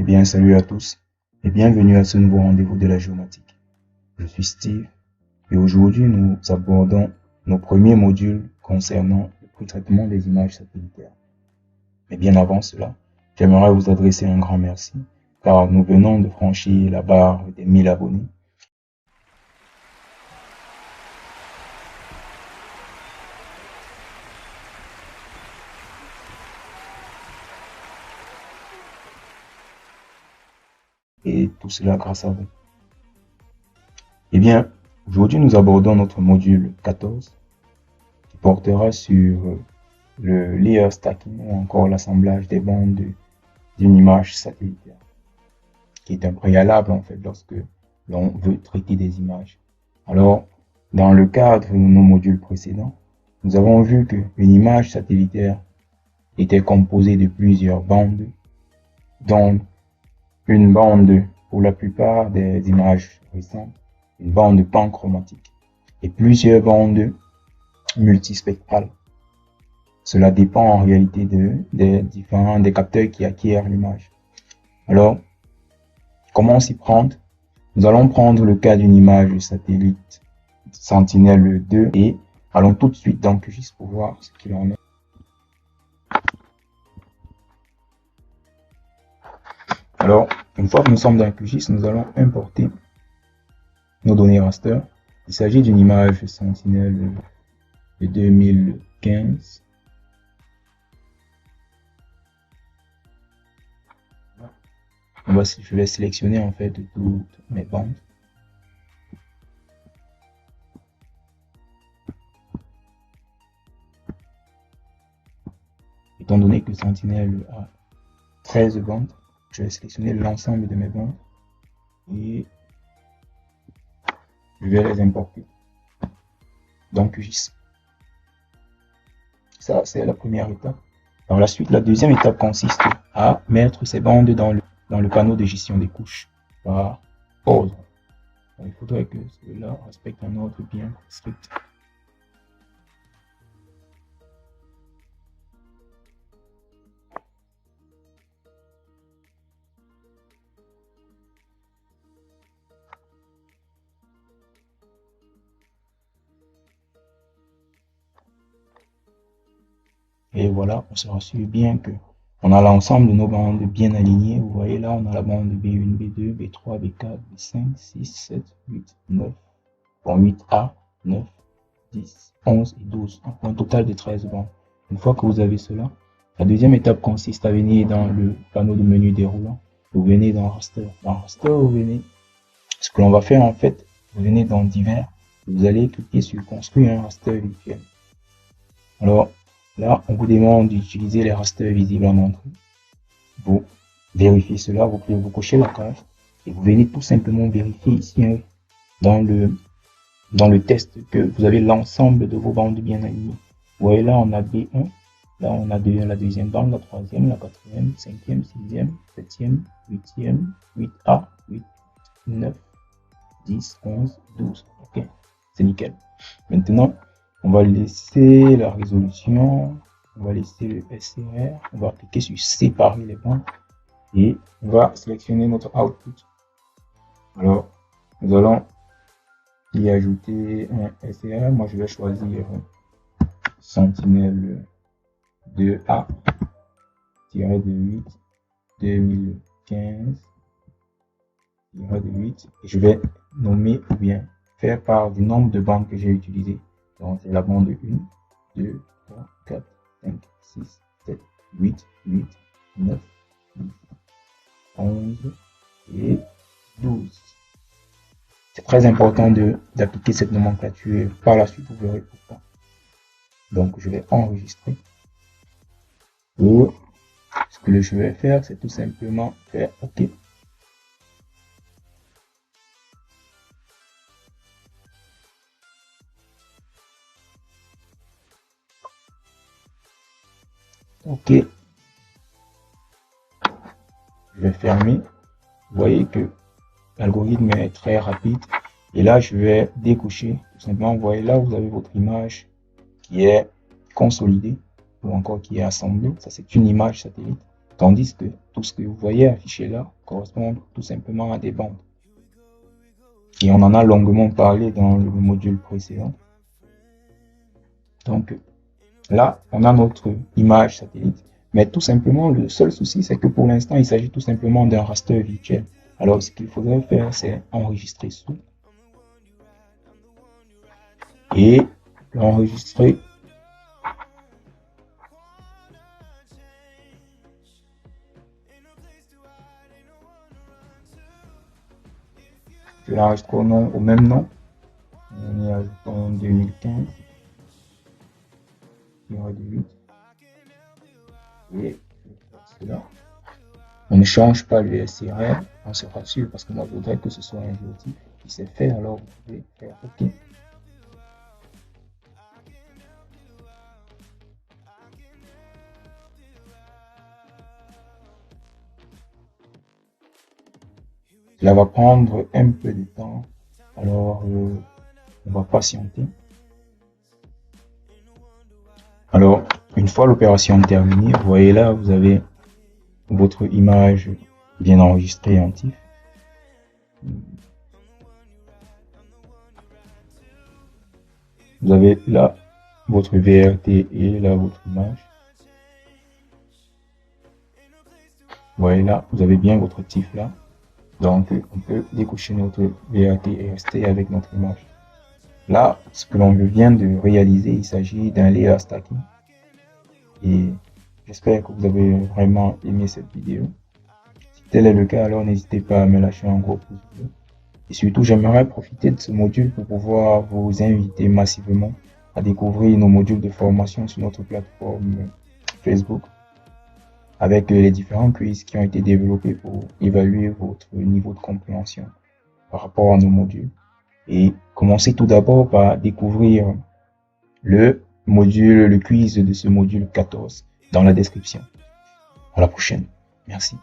Eh bien, salut à tous et bienvenue à ce nouveau rendez-vous de la géomatique. Je suis Steve et aujourd'hui nous abordons nos premiers modules concernant le pré-traitement des images satellitaires. Mais bien avant cela, j'aimerais vous adresser un grand merci car nous venons de franchir la barre des 1000 abonnés. Et tout cela grâce à vous. Eh bien, aujourd'hui nous abordons notre module 14 qui portera sur le layer stacking ou encore l'assemblage des bandes d'une image satellitaire, qui est un préalable en fait lorsque l'on veut traiter des images. Alors, dans le cadre de nos modules précédents, nous avons vu qu'une image satellitaire était composée de plusieurs bandes, dont une bande pour la plupart des images récentes, une bande panchromatique, et plusieurs bandes multispectrales. Cela dépend en réalité des capteurs qui acquièrent l'image. Alors, comment s'y prendre? Nous allons prendre le cas d'une image satellite Sentinelle-2 et allons tout de suite dans QGIS pour voir ce qu'il en est. Alors, une fois que nous sommes dans QGIS, nous allons importer nos données raster. Il s'agit d'une image Sentinelle de 2015. Je vais sélectionner en fait toutes mes bandes. Étant donné que Sentinelle a 13 bandes, je vais sélectionner l'ensemble de mes bandes et je vais les importer dans QGIS. Ça, c'est la première étape. Par la suite, la deuxième étape consiste à mettre ces bandes dans le panneau de gestion des couches par ordre. Il faudrait que cela respecte un ordre bien strict. Et voilà, on se rassure bien que on a l'ensemble de nos bandes bien alignées. Vous voyez là, on a la bande B1, B2, B3, B4, B5, 6, 7, 8, 9, bon 8A, 9, 10, 11 et 12. Un total de 13 bandes. Une fois que vous avez cela, la deuxième étape consiste à venir dans le panneau de menu déroulant. Vous venez dans Raster. Dans Raster, vous venez. Ce que l'on va faire en fait, vous venez dans Divers. Vous allez cliquer sur Construire un raster virtuel. Alors, là, on vous demande d'utiliser les rasters visibles en entrée. Vous vérifiez cela, vous cochez la case et vous venez tout simplement vérifier ici dans le test que vous avez l'ensemble de vos bandes bien alignées. Vous voyez là, on a B1, là on a la deuxième bande, la troisième, la quatrième, cinquième, sixième, septième, huitième, 8A, 8, 9, 10, 11, 12. Ok, c'est nickel. Maintenant, on va laisser la résolution, on va laisser le SCR, on va cliquer sur séparer les bandes et on va sélectionner notre output. Alors, nous allons y ajouter un SCR. Moi, je vais choisir Sentinelle 2A de 8 2015 de 8 et je vais nommer ou bien faire part du nombre de bandes que j'ai utilisées. Donc, c'est la bande 1, 2, 3, 4, 5, 6, 7, 8, 8, 9, 10, 11 et 12. C'est très important d'appliquer cette nomenclature. Par la suite, vous verrez pourquoi. Donc, je vais enregistrer. Et ce que je vais faire, c'est tout simplement faire OK. OK. Je vais fermer. Vous voyez que l'algorithme est très rapide. Et là, je vais décocher. Tout simplement, vous voyez là, vous avez votre image qui est consolidée ou encore qui est assemblée. Ça, c'est une image satellite. Tandis que tout ce que vous voyez affiché là correspond tout simplement à des bandes. Et on en a longuement parlé dans le module précédent. Donc là, on a notre image satellite. Mais tout simplement, le seul souci, c'est que pour l'instant, il s'agit tout simplement d'un raster virtuel. Alors, ce qu'il faudrait faire, c'est enregistrer sous. Et l'enregistrer. Je l'enregistre au même nom. On est en 2015. Il y aura du 8. Et cela. On ne change pas le SRR, on se rassure parce que moi je voudrais que ce soit un géotype qui s'est fait, alors vous pouvez faire OK. Cela va prendre un peu de temps, alors on va patienter. Alors, une fois l'opération terminée, vous voyez là, vous avez votre image bien enregistrée en TIFF. Vous avez là votre VRT et là votre image. Vous voyez là, vous avez bien votre TIFF là. Donc, on peut décocher notre VRT et rester avec notre image. Là, ce que l'on vient de réaliser, il s'agit d'un layer stacking. Et j'espère que vous avez vraiment aimé cette vidéo. Si tel est le cas, alors n'hésitez pas à me lâcher un gros pouce bleu. Et surtout, j'aimerais profiter de ce module pour pouvoir vous inviter massivement à découvrir nos modules de formation sur notre plateforme Facebook, avec les différents quiz qui ont été développés pour évaluer votre niveau de compréhension par rapport à nos modules. Et commencez tout d'abord par découvrir le quiz de ce module 14 dans la description. À la prochaine. Merci.